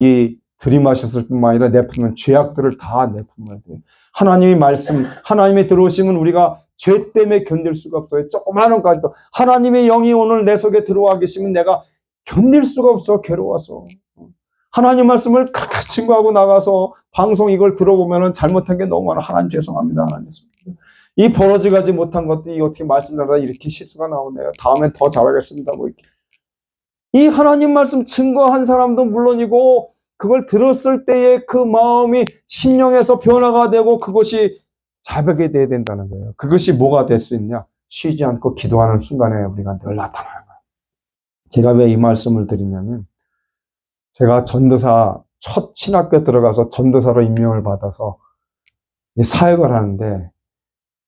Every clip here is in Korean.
이 들이마셨을 뿐만 아니라 내품은 죄악들을 다 내품어야 돼요. 하나님의 말씀, 하나님의 들어오심은 우리가 죄 때문에 견딜 수가 없어요. 조그마한 것까지도. 하나님의 영이 오늘 내 속에 들어와 계시면 내가 견딜 수가 없어, 괴로워서. 하나님 말씀을 각각 친구하고 나가서 방송 이걸 들어보면은 잘못한 게 너무 많아. 하나님 죄송합니다. 하나님 죄송합니다. 이 벌어지가지 못한 것들이 어떻게 말씀하다 이렇게 실수가 나오네요. 다음엔 더 잘하겠습니다. 뭐 이렇게. 이 하나님 말씀 증거한 사람도 물론이고 그걸 들었을 때의 그 마음이 심령에서 변화가 되고 그것이 자백이 돼야 된다는 거예요. 그것이 뭐가 될 수 있냐? 쉬지 않고 기도하는 순간에 우리가 늘 나타나는 거예요. 제가 왜 이 말씀을 드리냐면 제가 전도사 첫 신학교 들어가서 전도사로 임명을 받아서 이제 사역을 하는데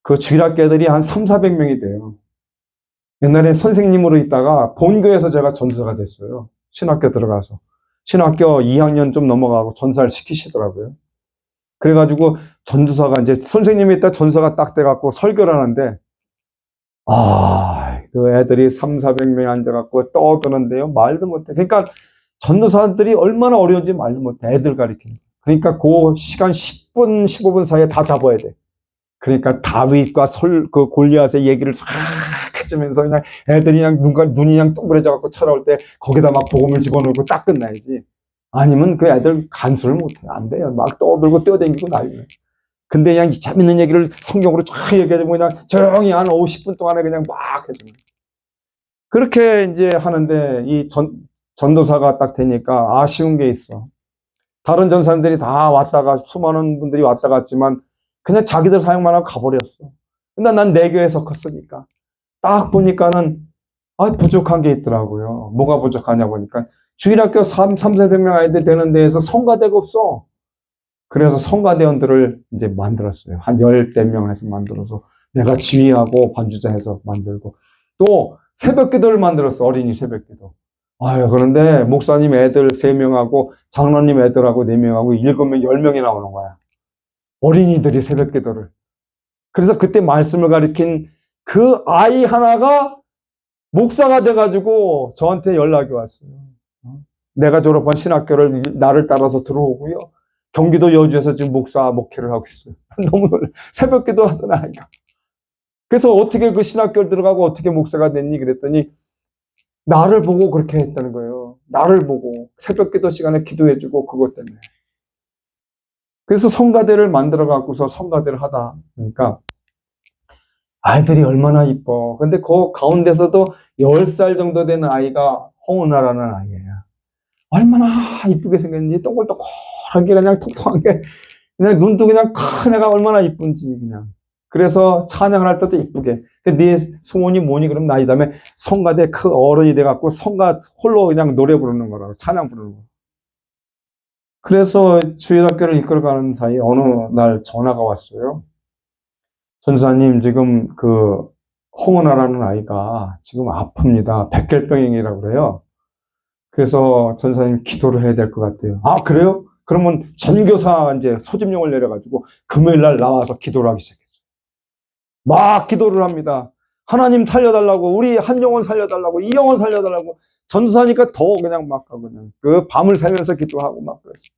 그 주일학교들이 한 300~400명이 돼요. 옛날에 선생님으로 있다가 본교에서 제가 전도사가 됐어요. 신학교 들어가서. 신학교 2학년 좀 넘어가고 전사를 시키시더라고요. 그래가지고 전도사가 이제 선생님이 있다 전도사가 딱 돼갖고 설교를 하는데 그 애들이 300~400명이 앉아갖고 떠드는데요. 말도 못해. 그러니까 전도사들이 얼마나 어려운지 말도 못해. 애들 가리키는. 그러니까 그 시간 10분, 15분 사이에 다 잡아야 돼. 그러니까 다윗과 그 골리앗의 얘기를 싹 해주면서 그냥 애들이 그냥 눈이 그냥 동그래져갖고 쳐다올 때 거기다 막 복음을 집어넣고 딱 끝나야지. 아니면 그 애들 간수를 못해. 안 돼요. 막 떠들고 뛰어다니고 난리네. 근데 그냥 재밌는 얘기를 성경으로 쫙 얘기해주면 그냥 조용히 한 50분 동안에 그냥 막 해주는. 그렇게 이제 하는데 이 전도사가 딱 되니까 아쉬운 게 있어. 다른 전사님들이 다 왔다가 수많은 분들이 왔다 갔지만 그냥 자기들 사역만 하고 가버렸어. 근데 난 내 교회에서 컸으니까 딱 보니까는 부족한 게 있더라고요. 뭐가 부족하냐 보니까 주일학교 300~400명 아이들 되는 데에서 성가대가 없어. 그래서 성가대원들을 이제 만들었어요. 한 10대 명 해서 만들어서 내가 지휘하고 반주자해서 만들고 또 새벽기도를 만들었어. 어린이 새벽기도. 그런데 목사님 애들 3명하고 장로님 애들하고 4명하고 7명, 10명이 나오는 거야. 어린이들이 새벽기도를. 그래서 그때 말씀을 가리킨 그 아이 하나가 목사가 돼가지고 저한테 연락이 왔어요. 내가 졸업한 신학교를 나를 따라서 들어오고요. 경기도 여주에서 지금 목회를 하고 있어요. 너무 놀래. 새벽기도 하던 아이가. 그래서 어떻게 그 신학교를 들어가고 어떻게 목사가 됐니? 그랬더니 나를 보고 그렇게 했다는 거예요. 나를 보고 새벽기도 시간에 기도해주고 그것 때문에. 그래서 성가대를 만들어 갖고서 성가대를 하다 보니까 아이들이 얼마나 이뻐. 근데 그 가운데서도 10살 정도 되는 아이가 홍은아라는 아이예요. 얼마나 이쁘게 생겼는지 동글동글한 게 그냥 통통한 게 그냥 눈도 그냥 큰 애가 얼마나 이쁜지 그냥. 그래서 찬양을 할 때도 이쁘게. 네 소원이 뭐니? 그럼 나이 다음에 성가대 큰 어른이 돼갖고 성가 홀로 그냥 노래 부르는 거라고 찬양 부르는 거. 그래서 주일학교를 이끌어가는 사이에 어느 날 전화가 왔어요. 전사님 지금 그 홍은아라는 아이가 지금 아픕니다. 백혈병이라고 그래요. 그래서 전사님 기도를 해야 될 것 같아요. 그래요? 그러면 전교사 이제 소집용을 내려가지고 금요일 날 나와서 기도를 하기 시작했어요. 막 기도를 합니다. 하나님 살려달라고, 우리 한 영혼 살려달라고, 이 영혼 살려달라고. 전도사니까 더 그냥 막 하고 그냥 그 밤을 새면서 기도하고 막 그랬어요.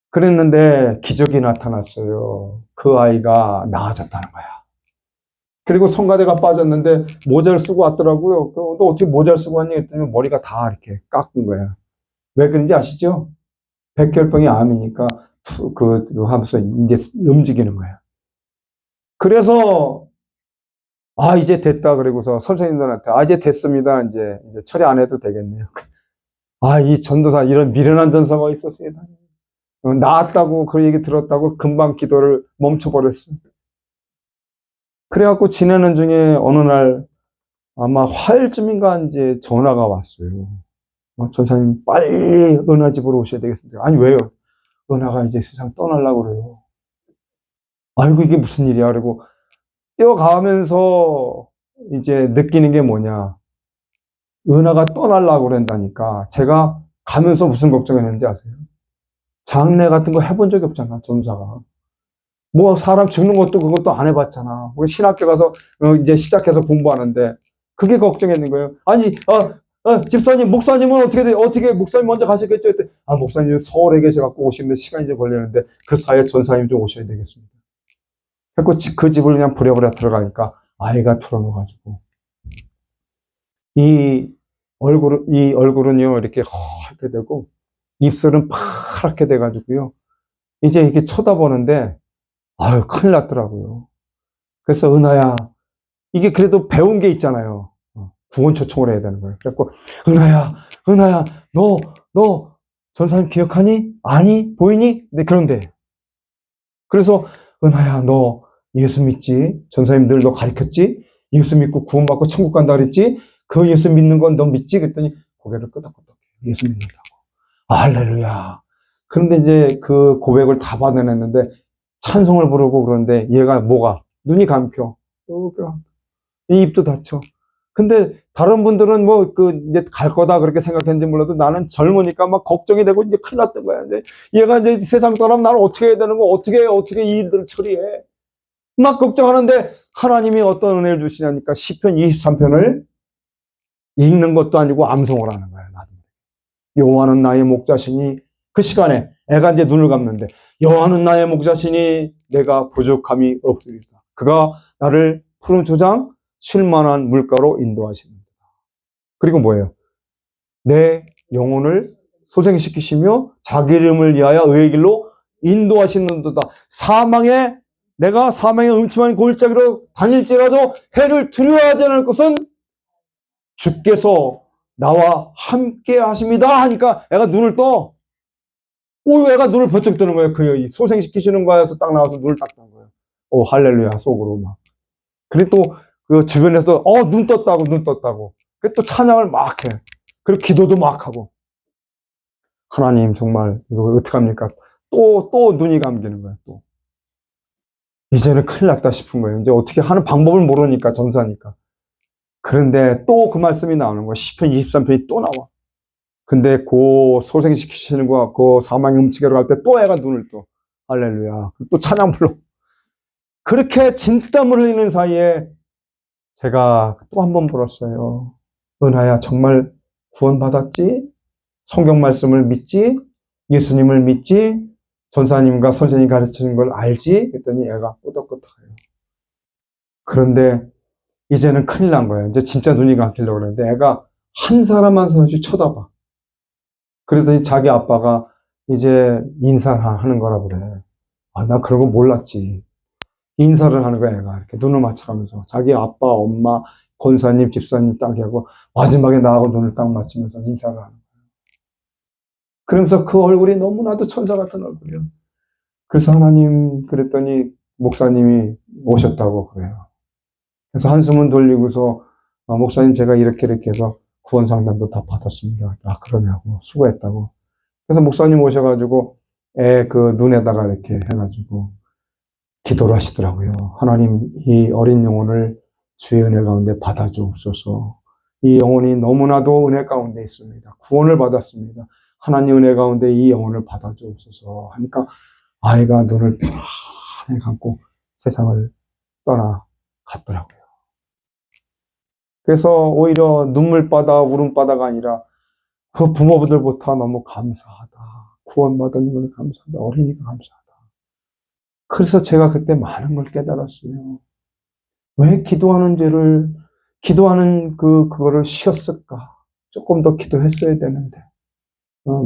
그랬는데 기적이 나타났어요. 그 아이가 나아졌다는 거야. 그리고 성가대가 빠졌는데 모자를 쓰고 왔더라고요. 너 어떻게 모자를 쓰고 왔니? 했더니 머리가 다 이렇게 깎은 거야. 왜 그런지 아시죠? 백혈병이 암이니까 하면서 이제 움직이는 거야. 그래서 이제 됐다 그러고서 선생님들한테 이제 됐습니다. 이제 처리 안 해도 되겠네요. 이 전도사 이런 미련한 전사가 있어 세상에. 나았다고 그 얘기 들었다고 금방 기도를 멈춰버렸어요. 그래갖고 지내는 중에 어느 날 아마 화요일쯤인가 이제 전화가 왔어요. 전사님 빨리 은하 집으로 오셔야 되겠습니다. 아니 왜요? 은하가 이제 세상 떠나려고 그래요. 아이고 이게 무슨 일이야? 그리고 뛰어가면서 이제 느끼는 게 뭐냐? 은하가 떠나려고 그런다니까. 제가 가면서 무슨 걱정했는지 아세요? 장례 같은 거 해본 적이 없잖아, 전사가. 뭐 사람 죽는 것도 그것도 안 해봤잖아. 우리 신학교 가서 이제 시작해서 공부하는데 그게 걱정했는 거예요. 아니 집사님, 목사님은 어떻게 목사님 먼저 가시겠죠? 그때, 목사님 서울에 계셔갖고 오시는데 시간이 좀 걸리는데 그 사이에 전사님 좀 오셔야 되겠습니다. 그래서 그 집을 그냥 부랴부랴 들어가니까 아이가 틀어놓아가지고 이 얼굴은요 이렇게 허옇게 되고 입술은 파랗게 돼가지고요 이제 이렇게 쳐다보는데 큰일 났더라고요. 그래서 은하야, 이게 그래도 배운 게 있잖아요. 구원초청을 해야 되는 거예요. 그래갖고 은하야, 너 전사님 기억하니? 아니? 보이니? 네, 그런데 그래서 은하야, 너 예수 믿지? 전사님 늘 너 가르쳤지? 예수 믿고 구원받고 천국 간다 그랬지? 그 예수 믿는 건 너 믿지? 그랬더니 고개를 끄덕끄덕 예수 믿는다고. 할렐루야. 그런데 이제 그 고백을 다 받아냈는데 찬송을 부르고 그러는데 얘가 눈이 감겨. 이 입도 닫혀. 근데 다른 분들은 이제 갈 거다 그렇게 생각했는지 몰라도 나는 젊으니까 막 걱정이 되고 이제 큰일 났던 거야. 이제 얘가 이제 세상 떠나면 나는 어떻게 해야 되는 거, 어떻게 이 일들을 처리해. 막 걱정하는데 하나님이 어떤 은혜를 주시냐니까 시편 23편을 읽는 것도 아니고 암송을 하는 거야. 여호와는 나의 목자시니 그 시간에 애가 이제 눈을 감는데 여호와는 나의 목자시니 내가 부족함이 없으리다. 그가 나를 푸른 초장 쉴만한 물가로 인도하십니다. 그리고 뭐예요? 내 영혼을 소생시키시며 자기 이름을 위하여 의의 길로 인도하시는도다. 내가 사망의 음침한 골짜기로 다닐지라도 해를 두려워하지 않을 것은 주께서 나와 함께 하십니다 하니까 애가 눈을 떠. 애가 눈을 번쩍 뜨는 거예요. 그 소생시키시는 거에서 딱 나와서 눈을 딱 뜬 거예요. 할렐루야 속으로 막. 그리고 또 그 주변에서 눈 떴다고. 그리고 또 찬양을 막 해. 그리고 기도도 막 하고. 하나님 정말 이거 어떡합니까? 또 눈이 감기는 거예요. 또. 이제는 큰일 났다 싶은 거예요. 이제 어떻게 하는 방법을 모르니까 전사니까. 그런데 또 그 말씀이 나오는 거야. 시편 23편이 또 나와. 근데 그 소생시키시는 거, 그 사망의 음치게로 갈 때 또 애가 눈을 떠. 할렐루야. 또 찬양 불러. 그렇게 진땀을 흘리는 사이에 제가 또 한 번 물었어요. 은하야, 정말 구원받았지? 성경 말씀을 믿지? 예수님을 믿지? 전사님과 선생님이 가르치는 걸 알지? 그랬더니 애가 끄덕끄덕해요. 그런데 이제는 큰일 난 거예요. 이제 진짜 눈이 감기려고 그러는데 애가 한 사람 한 사람씩 쳐다봐. 그러더니 자기 아빠가 이제 인사를 하는 거라 그래. 나 그런 거 몰랐지. 인사를 하는 거야, 애가. 이렇게 눈을 맞춰가면서. 자기 아빠, 엄마, 권사님, 집사님 딱 하고, 마지막에 나하고 눈을 딱 맞추면서 인사를 하는 거야. 그러면서 그 얼굴이 너무나도 천사 같은 얼굴이야. 그래서 하나님, 그랬더니 목사님이 오셨다고 그래요. 그래서 한숨은 돌리고서, 목사님 제가 이렇게 해서 구원 상담도 다 받았습니다. 그러냐고. 수고했다고. 그래서 목사님 오셔가지고, 애 그 눈에다가 이렇게 해가지고, 기도를 하시더라고요. 하나님, 이 어린 영혼을 주의 은혜 가운데 받아주옵소서. 이 영혼이 너무나도 은혜 가운데 있습니다. 구원을 받았습니다. 하나님 은혜 가운데 이 영혼을 받아주옵소서 하니까 아이가 눈을 편안히 감고 세상을 떠나갔더라고요. 그래서 오히려 눈물바다, 울음바다가 아니라 그 부모들부터 너무 감사하다. 구원받은 분이 감사하다. 어린이가 감사하다. 그래서 제가 그때 많은 걸 깨달았어요. 왜 기도하는 그거를 쉬었을까? 조금 더 기도했어야 되는데.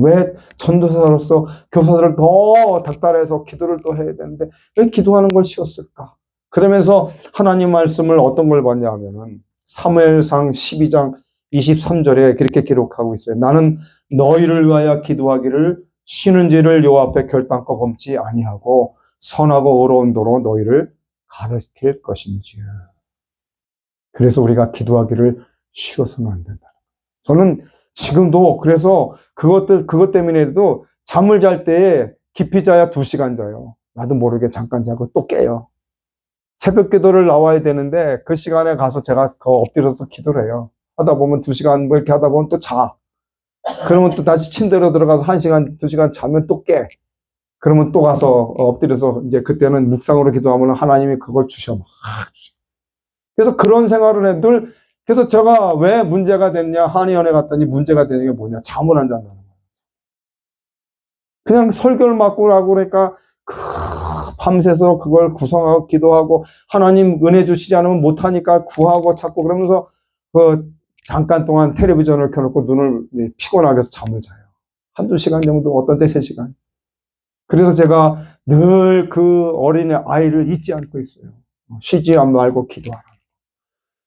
왜 전도사로서 교사들을 더 닥달해서 기도를 또 해야 되는데, 왜 기도하는 걸 쉬었을까? 그러면서 하나님 말씀을 어떤 걸 봤냐 하면은, 사무엘상 12장 23절에 그렇게 기록하고 있어요. 나는 너희를 위하여 기도하기를 쉬는지를 여호와 앞에 결단코 범치 아니하고, 선하고 어려운 도로 너희를 가르칠 것인지요. 그래서 우리가 기도하기를 쉬어서는 안 된다. 저는 지금도 그래서 그것 때문에도 잠을 잘 때에 깊이 자야 2시간 자요. 나도 모르게 잠깐 자고 또 깨요. 새벽 기도를 나와야 되는데 그 시간에 가서 제가 엎드려서 기도를 해요. 하다 보면 2시간 이렇게 하다 보면 또 자. 그러면 또 다시 침대로 들어가서 1시간, 2시간 자면 또 깨. 그러면 또 가서 엎드려서 이제 그때는 묵상으로 기도하면 하나님이 그걸 주셔. 그래서 그런 생활을 늘 그래서 제가 왜 문제가 됐냐, 한의원에 갔더니 문제가 되는 게 뭐냐, 잠을 안 잔다는 거예요. 그냥 설교를 맡고 하고 그러니까 밤새서 그걸 구성하고 기도하고 하나님 은혜 주시지 않으면 못하니까 구하고 찾고 그러면서 잠깐 동안 텔레비전을 켜놓고 눈을 피곤하게 해서 잠을 자요. 한두 시간 정도, 어떤 때 3시간. 그래서 제가 늘 그 어린애 아이를 잊지 않고 있어요. 쉬지 말고 기도하라.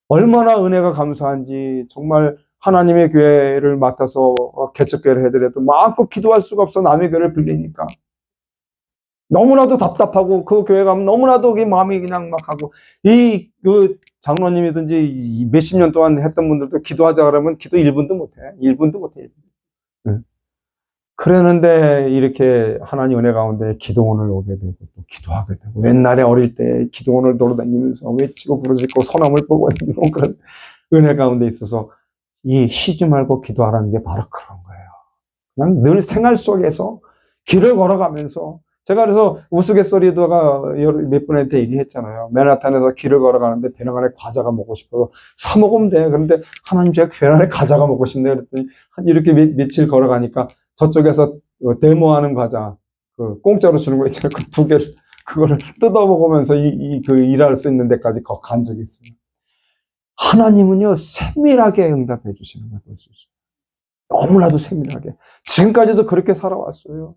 얼마나 은혜가 감사한지 정말 하나님의 교회를 맡아서 개척교회를 해더라도 마음껏 기도할 수가 없어. 남의 교회를 빌리니까. 너무나도 답답하고 그 교회 가면 너무나도 마음이 그냥 막 하고 그 장로님이든지 몇십 년 동안 했던 분들도 기도하자 그러면 기도 1분도 못해. 1분도 못해. 응. 그랬는데 이렇게 하나님 은혜 가운데 기도원을 오게 되고 또 기도하게 되고 옛날에 어릴 때 기도원을 돌아다니면서 외치고 부르짖고 소나무를 보고 있는 그런 은혜 가운데 있어서 이 쉬지 말고 기도하라는 게 바로 그런 거예요. 그냥 늘 생활 속에서 길을 걸어가면서 제가 그래서 우스갯소리다가 몇 분한테 얘기했잖아요. 맨하탄에서 길을 걸어가는데 배낭 안에 과자가 먹고 싶어서 사 먹으면 돼. 그런데 하나님 제가 배낭 안에 과자가 먹고 싶네 그랬더니 이렇게 며칠 걸어가니까 저쪽에서 데모하는 과자, 공짜로 주는 거 있잖아요. 그 2개를, 그거를 뜯어 먹으면서 일할 수 있는 데까지 간 적이 있어요. 하나님은요, 세밀하게 응답해 주시는 걸 볼 수 있어요. 너무나도 세밀하게. 지금까지도 그렇게 살아왔어요.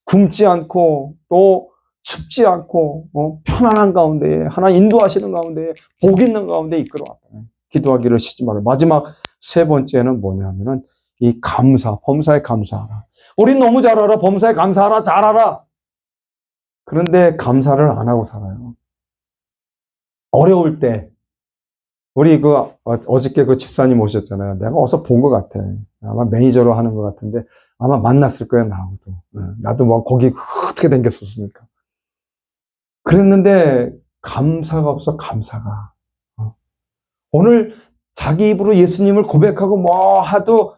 굶지 않고, 또 춥지 않고, 편안한 가운데, 하나님 인도하시는 가운데, 복 있는 가운데 이끌어왔다. 기도하기를 쉬지 말아요. 마지막 3번째는 뭐냐면은, 이 감사, 범사에 감사하라. 우린 너무 잘 알아. 범사에 감사하라. 잘 알아. 그런데 감사를 안 하고 살아요. 어려울 때, 우리 어저께 그 집사님 오셨잖아요. 내가 어디서 본 것 같아. 아마 매니저로 하는 것 같은데, 아마 만났을 거예요, 나하고도. 나도 뭐 거기 어떻게 댕겼었습니까? 그랬는데, 감사가 없어, 감사가. 오늘 자기 입으로 예수님을 고백하고 뭐 하도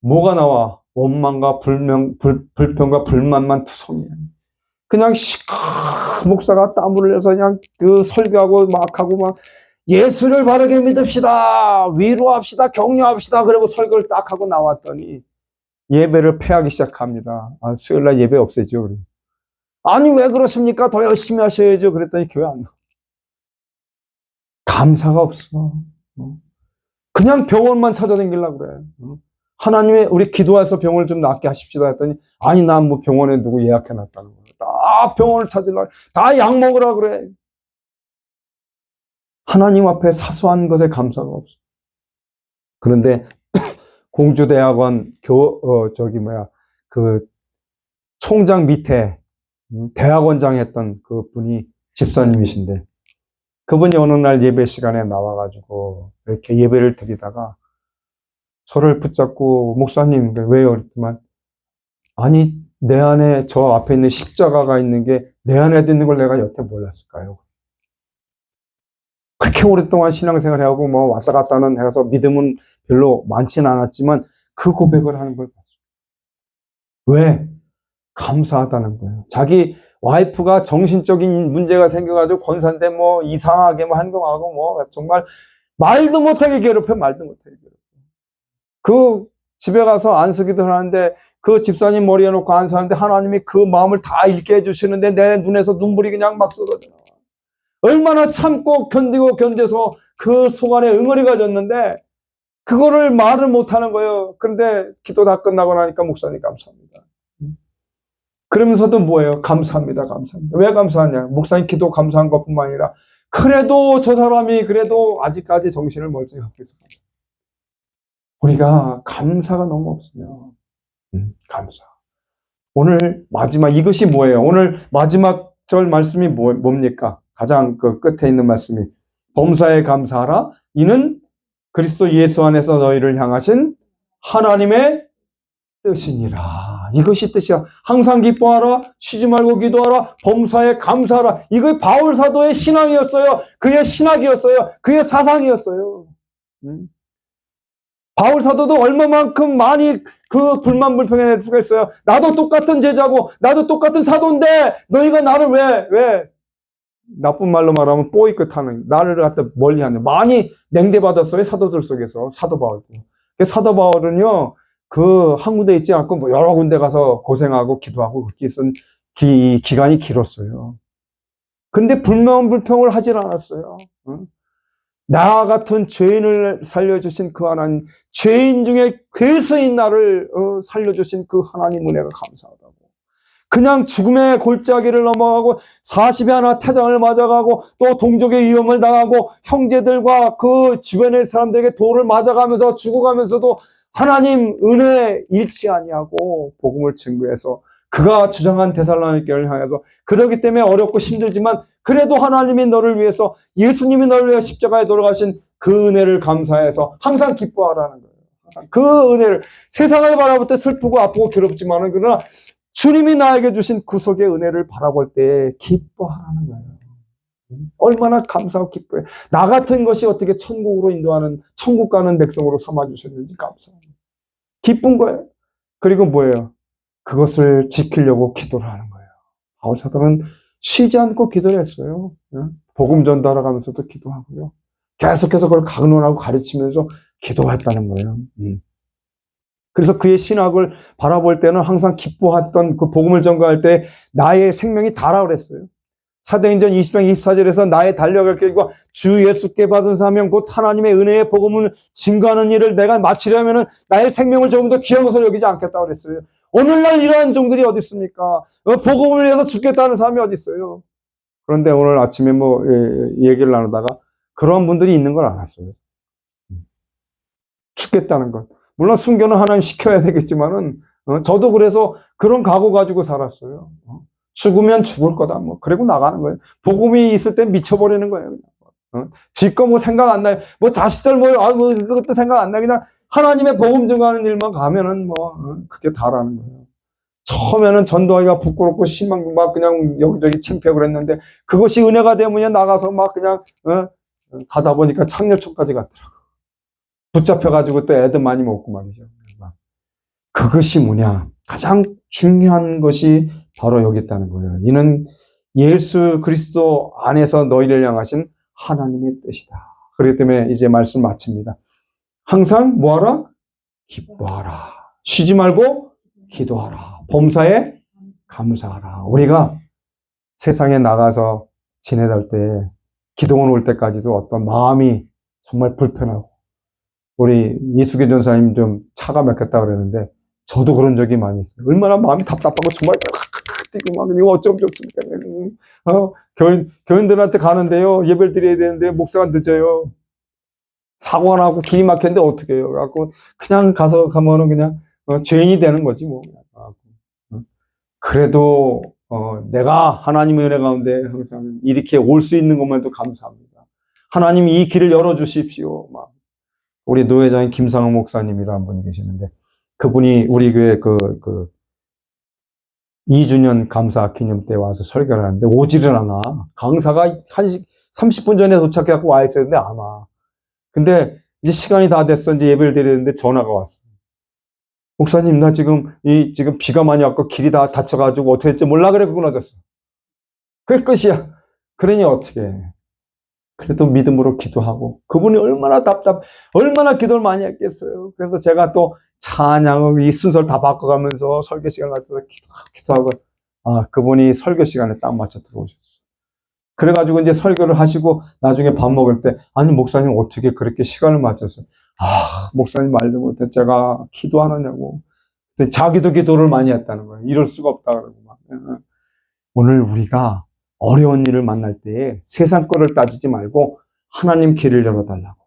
뭐가 나와? 원망과 불평과 불만만 투성이야. 그냥 목사가 땀을 흘려서 그냥 설교하고 막 하고 막 예수를 바르게 믿읍시다. 위로합시다. 격려합시다. 그리고 설교를 딱 하고 나왔더니 예배를 폐하기 시작합니다. 수요일날 예배 없애죠. 그럼. 아니 왜 그러십니까? 더 열심히 하셔야죠. 그랬더니 교회 안 나. 감사가 없어. 그냥 병원만 찾아다니려고 그래. 하나님의 우리 기도해서 병원을 좀 낫게 하십시다 했더니 아니 난 뭐 병원에 누구 예약해놨다는 거야. 다 병원을 찾으려고 다 약 먹으라 그래. 하나님 앞에 사소한 것에 감사가 없어. 그런데 공주대학원 그 총장 밑에 대학원장 했던 그 분이 집사님이신데 그분이 어느 날 예배 시간에 나와가지고 이렇게 예배를 드리다가 저를 붙잡고 목사님 왜요? 그랬더만 아니 내 안에 저 앞에 있는 십자가가 있는 게 내 안에 있는 걸 내가 여태 몰랐을까요? 그렇게 오랫동안 신앙생활 하고 뭐 왔다 갔다는 해서 믿음은 별로 많지는 않았지만 그 고백을 하는 걸 봤어요. 왜? 감사하다는 거예요. 자기 와이프가 정신적인 문제가 생겨가지고 권사인데 뭐 이상하게 뭐 행동하고 뭐 정말 말도 못하게 괴롭혀 말도 못하게 괴롭혀. 그 집에 가서 안수기도 하는데 그 집사님 머리에 놓고 안수하는데 하나님이 그 마음을 다 읽게 해주시는데 내 눈에서 눈물이 그냥 막 쏟아져 나와. 얼마나 참고 견뎌서 그 속 안에 응어리가 졌는데 그거를 말을 못하는 거예요. 그런데 기도 다 끝나고 나니까 목사님 감사합니다. 그러면서도 뭐예요? 감사합니다. 감사합니다. 왜 감사하냐? 목사님 기도 감사한 것뿐만 아니라 그래도 저 사람이 그래도 아직까지 정신을 멀쩡히 갖고 있어. 우리가 감사가 너무 없으면 감사. 오늘 마지막 이것이 뭐예요? 오늘 마지막 절 말씀이 뭡니까? 가장 그 끝에 있는 말씀이 범사에 감사하라. 이는 그리스도 예수 안에서 너희를 향하신 하나님의 뜻이니라. 이것이 뜻이야. 항상 기뻐하라. 쉬지 말고 기도하라. 범사에 감사하라. 이거 바울 사도의 신앙이었어요. 그의 신학이었어요. 그의 사상이었어요. 바울 사도도 얼마만큼 많이 그 불만 불평해낼 수가 있어요. 나도 똑같은 제자고 나도 똑같은 사도인데 너희가 나를 왜 나쁜 말로 말하면 뽀이 끝하는, 나를 갖다 멀리하는, 많이 냉대받았어요. 사도들 속에서. 사도 바울도. 사도 바울은요, 그 한 군데 있지 않고 뭐 여러 군데 가서 고생하고 기도하고 그렇게 쓴 기간이 길었어요. 근데 불평을 하질 않았어요. 응? 나 같은 죄인을 살려주신 그 하나님, 죄인 중에 괴수인 나를 살려주신 그 하나님 은혜가 감사하다고. 그냥 죽음의 골짜기를 넘어가고 40에 하나 태장을 맞아가고 또 동족의 위험을 당하고 형제들과 그 주변의 사람들에게 돌을 맞아가면서 죽어가면서도 하나님 은혜 잃지 아니하고 복음을 증거해서 그가 주장한 데살로니가를 향해서 그러기 때문에 어렵고 힘들지만 그래도 하나님이 너를 위해서, 예수님이 너를 위해 십자가에 돌아가신 그 은혜를 감사해서 항상 기뻐하라는 거예요. 항상 그 은혜를, 세상을 바라볼 때 슬프고 아프고 괴롭지만은 그러나 주님이 나에게 주신 구속의 은혜를 바라볼 때 기뻐하라는 거예요. 얼마나 감사하고 기뻐해. 나 같은 것이 어떻게 천국으로 인도하는, 천국 가는 백성으로 삼아주셨는지 감사합니다. 기쁜 거예요. 그리고 뭐예요? 그것을 지키려고 기도를 하는 거예요. 바울 사도는 쉬지 않고 기도를 했어요. 복음 전달하면서도 기도하고요. 계속해서 그걸 강론하고 가르치면서 기도했다는 거예요. 그래서 그의 신학을 바라볼 때는 항상 기뻐했던, 그 복음을 전가할 때 나의 생명이 다라 그랬어요. 사도행전 20장 24절에서 나의 달려갈 길과 주 예수께 받은 사명 곧 하나님의 은혜의 복음을 증거하는 일을 내가 마치려면 나의 생명을 조금 더 귀한 것을 여기지 않겠다고 그랬어요. 오늘날 이러한 종들이 어디 있습니까? 복음을 위해서 죽겠다는 사람이 어디 있어요? 그런데 오늘 아침에 얘기를 나누다가 그런 분들이 있는 걸 알았어요. 죽겠다는 것. 물론 순교는 하나님 시켜야 되겠지만은 저도 그래서 그런 각오 가지고 살았어요. 죽으면 죽을 거다. 뭐 그리고 나가는 거예요. 복음이 있을 때 미쳐버리는 거예요. 지껏 뭐 생각 안 나요. 뭐 자식들 뭐 그것도 생각 안 나. 그냥 하나님의 복음 증거하는 일만 가면은 그게 다라는 거예요. 처음에는 전도하기가 부끄럽고 실망 막 그냥 여기저기 창피하고 그랬는데 그것이 은혜가 되면 나가서 막 그냥 가다 보니까 창녀촌까지 갔더라고. 붙잡혀가지고 또 애들 많이 먹고 말이죠. 그것이 뭐냐? 가장 중요한 것이 바로 여기 있다는 거예요. 이는 예수 그리스도 안에서 너희를 향하신 하나님의 뜻이다. 그렇기 때문에 이제 말씀 마칩니다. 항상 뭐하라? 기뻐하라. 쉬지 말고 기도하라. 범사에 감사하라. 우리가 세상에 나가서 지내다 때 기도원 올 때까지도 어떤 마음이 정말 불편하고 우리 이수기 전사님 좀 차가 막혔다 그러는데 저도 그런 적이 많이 있어요. 얼마나 마음이 답답하고 정말 뛰고 막 이거 어쩜 좋습니까? 교인들한테 가는데요. 예배를 드려야 되는데 목사가 늦어요. 사고가 나고 길이 막혔는데 어떻게 해요? 그래갖고 그냥 가면은 그냥 죄인이 되는 거지 뭐. 그래도 내가 하나님의 은혜 가운데 항상 이렇게 올 수 있는 것만도 감사합니다. 하나님 이 길을 열어주십시오. 막 우리 노회장인 김상호 목사님이라는 분이 계시는데 그분이 우리 교회 2주년 감사 기념 때 와서 설교를 하는데 오지를 않아. 강사가 30분 전에 도착해갖고 와 있어야 되는데 안 와. 근데 이제 시간이 다 됐어. 이제 예배를 드리는데 전화가 왔어. 목사님, 나 지금 비가 많이 왔고 길이 다 닫혀가지고 어떻게 될지 몰라 그래 끊어졌어. 그게 끝이야. 그러니 어떻게 해. 그래도 믿음으로 기도하고 그분이 얼마나 기도를 많이 했겠어요. 그래서 제가 또 찬양을 이 순서를 다 바꿔가면서 설교 시간 같아서 기도하고 그분이 설교 시간에 딱 맞춰 들어오셨어요. 그래가지고 이제 설교를 하시고 나중에 밥 먹을 때 아니 목사님 어떻게 그렇게 시간을 맞췄어요? 목사님 말도 못해 제가 기도하느냐고. 자기도 기도를 많이 했다는 거예요. 이럴 수가 없다 그러고 막. 오늘 우리가 어려운 일을 만날 때에 세상 거를 따지지 말고 하나님 길을 열어달라고.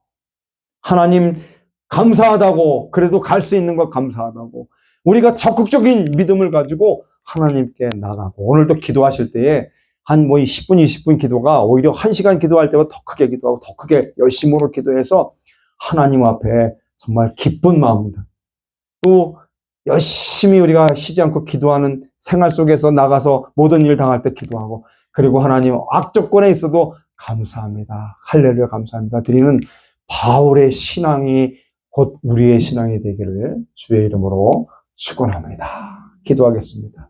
하나님 감사하다고. 그래도 갈 수 있는 것 감사하다고. 우리가 적극적인 믿음을 가지고 하나님께 나가고 오늘도 기도하실 때에 한 10분, 20분 기도가 오히려 1시간 기도할 때보다 더 크게 기도하고 더 크게 열심으로 기도해서 하나님 앞에 정말 기쁜 마음입니다. 또 열심히 우리가 쉬지 않고 기도하는 생활 속에서 나가서 모든 일 당할 때 기도하고 그리고 하나님 악조건에 있어도 감사합니다. 할렐루야 감사합니다. 드리는 바울의 신앙이 곧 우리의 신앙이 되기를 주의 이름으로 축원합니다. 기도하겠습니다.